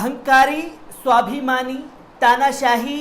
अहंकारी, स्वाभिमानी, तानाशाही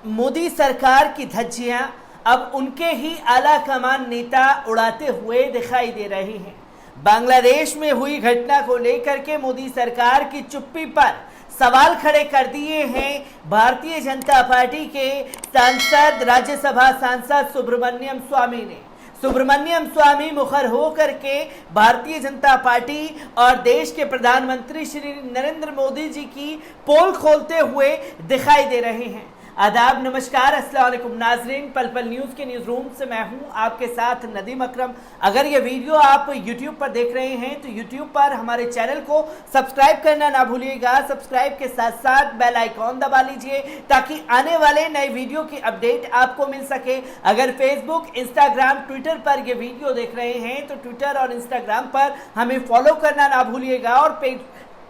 मोदी सरकार की धज्जियां अब उनके ही आला कमान नेता उड़ाते हुए दिखाई दे रहे हैं। बांग्लादेश में हुई घटना को लेकर के मोदी सरकार की चुप्पी पर सवाल खड़े कर दिए हैं भारतीय जनता पार्टी के सांसद, राज्यसभा सांसद सुब्रमण्यम स्वामी ने। सुब्रमण्यम स्वामी मुखर होकर के भारतीय जनता पार्टी और देश के प्रधानमंत्री श्री नरेंद्र मोदी जी की पोल खोलते हुए दिखाई दे रहे हैं। आदाब, नमस्कार, अस्सलाम वालेकुम नाजरीन। पल पल न्यूज़ के न्यूज़ रूम से मैं हूं आपके साथ नदीम अकरम। अगर ये वीडियो आप YouTube पर देख रहे हैं तो YouTube पर हमारे चैनल को सब्सक्राइब करना ना भूलिएगा। सब्सक्राइब के साथ साथ बेल आइकॉन दबा लीजिए ताकि आने वाले नए वीडियो की अपडेट आपको मिल सके। अगर फेसबुक, इंस्टाग्राम, ट्विटर पर ये वीडियो देख रहे हैं तो ट्विटर और इंस्टाग्राम पर हमें फॉलो करना ना भूलिएगा और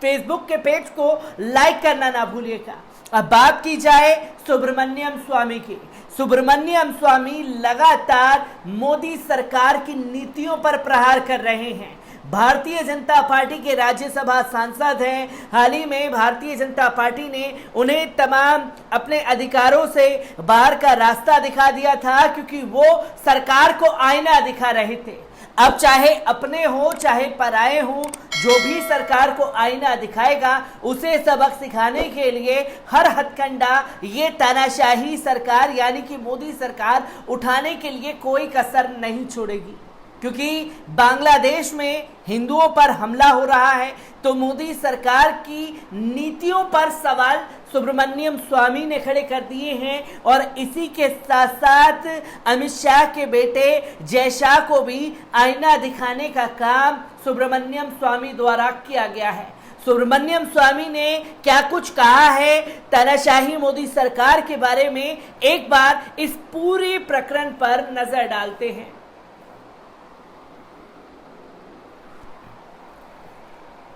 फेसबुक के पेज को लाइक करना ना भूलिएगा। अब बात की जाए सुब्रमण्यम स्वामी की। सुब्रमण्यम स्वामी लगातार मोदी सरकार की नीतियों पर प्रहार कर रहे हैं। भारतीय जनता पार्टी के राज्यसभा सांसद हैं। हाल ही में भारतीय जनता पार्टी ने उन्हें तमाम अपने अधिकारों से बाहर का रास्ता दिखा दिया था क्योंकि वो सरकार को आईना दिखा रहे थे। अब चाहे अपने हो चाहे पराए हो, जो भी सरकार को आईना दिखाएगा उसे सबक सिखाने के लिए हर हथकंडा ये तानाशाही सरकार यानी कि मोदी सरकार उठाने के लिए कोई कसर नहीं छोड़ेगी। क्योंकि बांग्लादेश में हिंदुओं पर हमला हो रहा है तो मोदी सरकार की नीतियों पर सवाल सुब्रमण्यम स्वामी ने खड़े कर दिए हैं और इसी के साथ साथ अमित शाह के बेटे जय शाह को भी आईना दिखाने का काम सुब्रमण्यम स्वामी द्वारा किया गया है। सुब्रमण्यम स्वामी ने क्या कुछ कहा है तानाशाही मोदी सरकार के बारे में, एक बार इस पूरे प्रकरण पर नजर डालते हैं।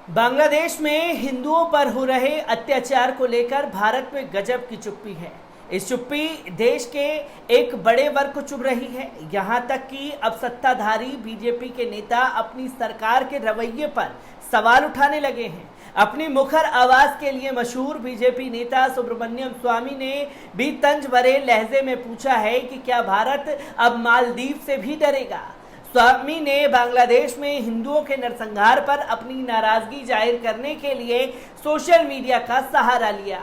बांग्लादेश में हिंदुओं पर हो रहे अत्याचार को लेकर भारत में गजब की चुप्पी है। इस चुप्पी देश के एक बड़े वर्ग को चुभ रही है। यहाँ तक कि अब सत्ताधारी बीजेपी के नेता अपनी सरकार के रवैये पर सवाल उठाने लगे हैं। अपनी मुखर आवाज के लिए मशहूर बीजेपी नेता सुब्रमण्यम स्वामी ने भी तंज भरे लहजे में पूछा है कि क्या भारत अब मालदीव से भी डरेगा। स्वामी ने बांग्लादेश में हिंदुओं के नरसंहार पर अपनी नाराजगी जाहिर करने के लिए सोशल मीडिया का सहारा लिया।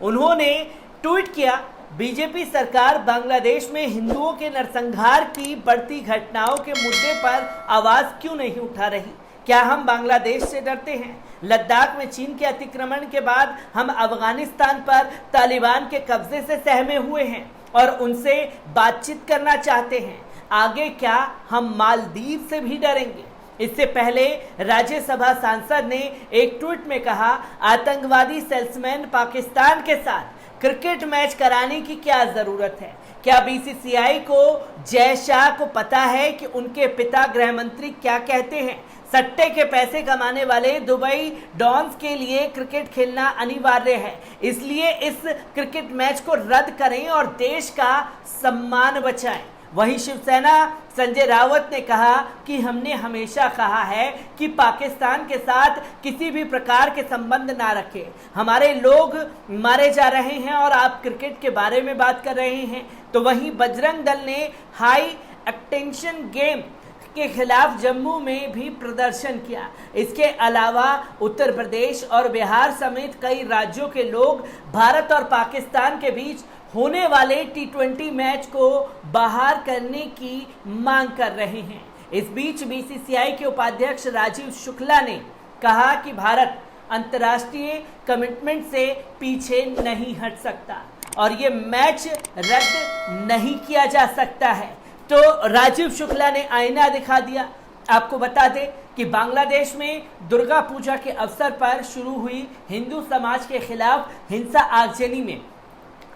उन्होंने ट्वीट किया, बीजेपी सरकार बांग्लादेश में हिंदुओं के नरसंहार की बढ़ती घटनाओं के मुद्दे पर आवाज क्यों नहीं उठा रही? क्या हम बांग्लादेश से डरते हैं? लद्दाख में चीन के अतिक्रमण के बाद हम अफगानिस्तान पर तालिबान के कब्जे से सहमे हुए हैं और उनसे बातचीत करना चाहते हैं। आगे क्या हम मालदीव से भी डरेंगे? इससे पहले राज्यसभा सांसद ने एक ट्वीट में कहा, आतंकवादी सेल्समैन पाकिस्तान के साथ क्रिकेट मैच कराने की क्या जरूरत है? क्या बीसीसीआई को जय शाह को पता है कि उनके पिता गृह मंत्री क्या कहते हैं? सट्टे के पैसे कमाने वाले दुबई डॉन्स के लिए क्रिकेट खेलना अनिवार्य है, इसलिए इस क्रिकेट मैच को रद्द करें और देश का सम्मान बचाएं। वहीं शिवसेना संजय रावत ने कहा कि हमने हमेशा कहा है कि पाकिस्तान के साथ किसी भी प्रकार के संबंध ना रखें। हमारे लोग मारे जा रहे हैं और आप क्रिकेट के बारे में बात कर रहे हैं। तो वहीं बजरंग दल ने हाई एक्सटेंशन गेम के खिलाफ जम्मू में भी प्रदर्शन किया। इसके अलावा उत्तर प्रदेश और बिहार समेत कई राज्यों के लोग भारत और पाकिस्तान के बीच होने वाले T20 मैच को बाहर करने की मांग कर रहे हैं। इस बीच बीसीसीआई के उपाध्यक्ष राजीव शुक्ला ने कहा कि भारत अंतर्राष्ट्रीय कमिटमेंट से पीछे नहीं हट सकता और ये मैच रद्द नहीं किया जा सकता है। तो राजीव शुक्ला ने आईना दिखा दिया। आपको बता दें कि बांग्लादेश में दुर्गा पूजा के अवसर पर शुरू हुई हिंदू समाज के खिलाफ हिंसा आगजनी में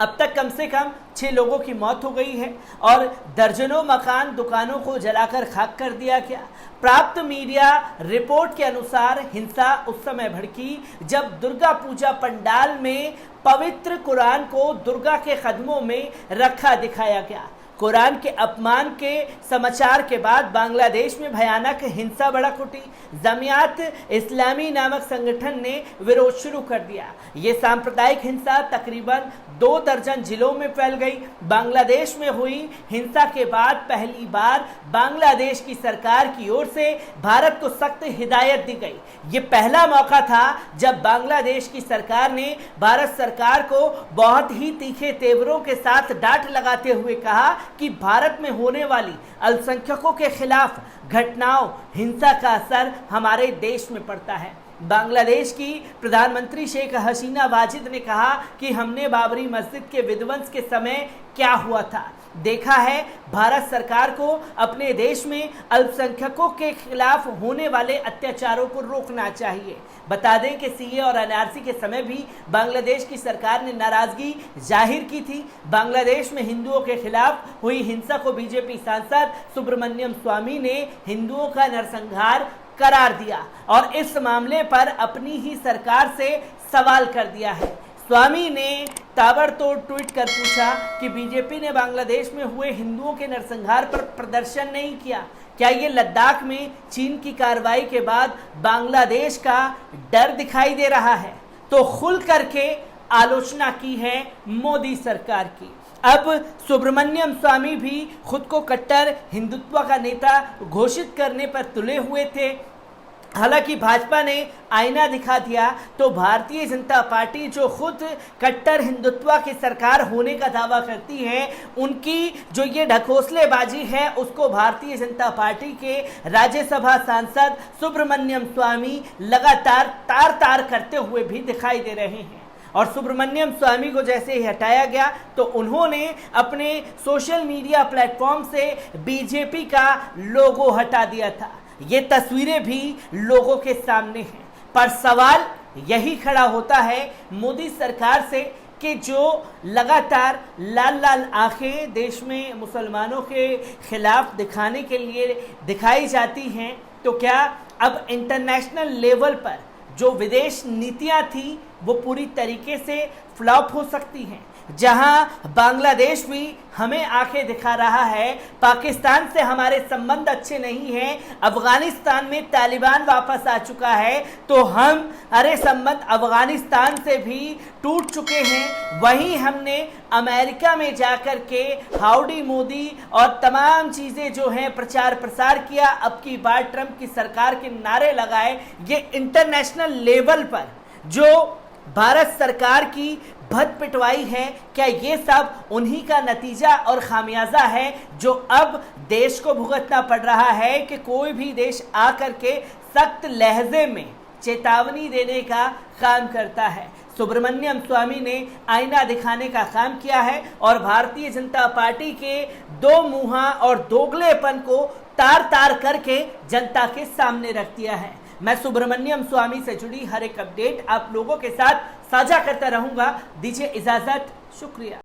अब तक कम से कम 6 लोगों की मौत हो गई है और दर्जनों मकान, दुकानों को जलाकर खाक कर दिया गया। प्राप्त मीडिया रिपोर्ट के अनुसार हिंसा उस समय भड़की जब दुर्गा पूजा पंडाल में पवित्र कुरान को दुर्गा के कदमों में रखा दिखाया गया। कुरान के अपमान के समाचार के बाद बांग्लादेश में भयानक हिंसा भड़क उठी। जमियात इस्लामी नामक संगठन ने विरोध शुरू कर दिया। ये सांप्रदायिक हिंसा तकरीबन 2 दर्जन जिलों में फैल गई। बांग्लादेश में हुई हिंसा के बाद पहली बार बांग्लादेश की सरकार की ओर से भारत को सख्त हिदायत दी गई। ये पहला मौका था जब बांग्लादेश की सरकार ने भारत सरकार को बहुत ही तीखे तेवरों के साथ डांट लगाते हुए कहा कि भारत में होने वाली अल्पसंख्यकों के खिलाफ घटनाओं हिंसा का असर हमारे देश में पड़ता है। बांग्लादेश की प्रधानमंत्री शेख हसीना वाजिद ने कहा कि हमने बाबरी मस्जिद के विध्वंस के समय क्या हुआ था देखा है। भारत सरकार को अपने देश में अल्पसंख्यकों के खिलाफ होने वाले अत्याचारों को रोकना चाहिए। बता दें कि सीए और एनआरसी के समय भी बांग्लादेश की सरकार ने नाराजगी जाहिर की थी। बांग्लादेश में हिंदुओं के खिलाफ हुई हिंसा को बीजेपी सांसद सुब्रमण्यम स्वामी ने हिंदुओं का नरसंहार करार दिया और इस मामले पर अपनी ही सरकार से सवाल कर दिया है। स्वामी ने ताबड़तोड़ ट्वीट कर पूछा कि बीजेपी ने बांग्लादेश में हुए हिंदुओं के नरसंहार पर प्रदर्शन नहीं किया। क्या ये लद्दाख में चीन की कार्रवाई के बाद बांग्लादेश का डर दिखाई दे रहा है? तो खुल करके आलोचना की है मोदी सरकार की। अब सुब्रमण्यम स्वामी भी खुद को कट्टर हिंदुत्व का नेता घोषित करने पर तुले हुए थे। हालांकि भाजपा ने आईना दिखा दिया तो भारतीय जनता पार्टी जो खुद कट्टर हिंदुत्व की सरकार होने का दावा करती है, उनकी जो ये ढकोसलेबाजी है उसको भारतीय जनता पार्टी के राज्यसभा सांसद सुब्रमण्यम स्वामी लगातार तार करते हुए भी दिखाई दे रहे हैं। और सुब्रमण्यम स्वामी को जैसे ही हटाया गया तो उन्होंने अपने सोशल मीडिया प्लेटफॉर्म से बीजेपी का लोगो हटा दिया था। ये तस्वीरें भी लोगों के सामने हैं। पर सवाल यही खड़ा होता है मोदी सरकार से कि जो लगातार लाल लाल आंखें देश में मुसलमानों के खिलाफ दिखाने के लिए दिखाई जाती हैं, तो क्या अब इंटरनेशनल लेवल पर जो विदेश नीतियां थी वो पूरी तरीके से फ्लॉप हो सकती हैं? जहां बांग्लादेश भी हमें आंखें दिखा रहा है, पाकिस्तान से हमारे संबंध अच्छे नहीं हैं, अफगानिस्तान में तालिबान वापस आ चुका है तो हमारे संबंध अफगानिस्तान से भी टूट चुके हैं। वहीं हमने अमेरिका में जाकर के हाउडी मोदी और तमाम चीज़ें जो हैं प्रचार प्रसार किया, अब की बार ट्रंप की सरकार के नारे लगाए। ये इंटरनेशनल लेवल पर जो भारत सरकार की भद पिटवाई है, क्या ये सब उन्हीं का नतीजा और खामियाजा है जो अब देश को भुगतना पड़ रहा है कि कोई भी देश आकर के सख्त लहजे में चेतावनी देने का काम करता है? सुब्रमण्यम स्वामी ने आईना दिखाने का काम किया है और भारतीय जनता पार्टी के दो मुहा और दोगलेपन को तार करके जनता के सामने रख दिया है। मैं सुब्रमण्यम स्वामी से जुड़ी हर एक अपडेट आप लोगों के साथ साझा करता रहूंगा। दीजिए इजाजत, शुक्रिया।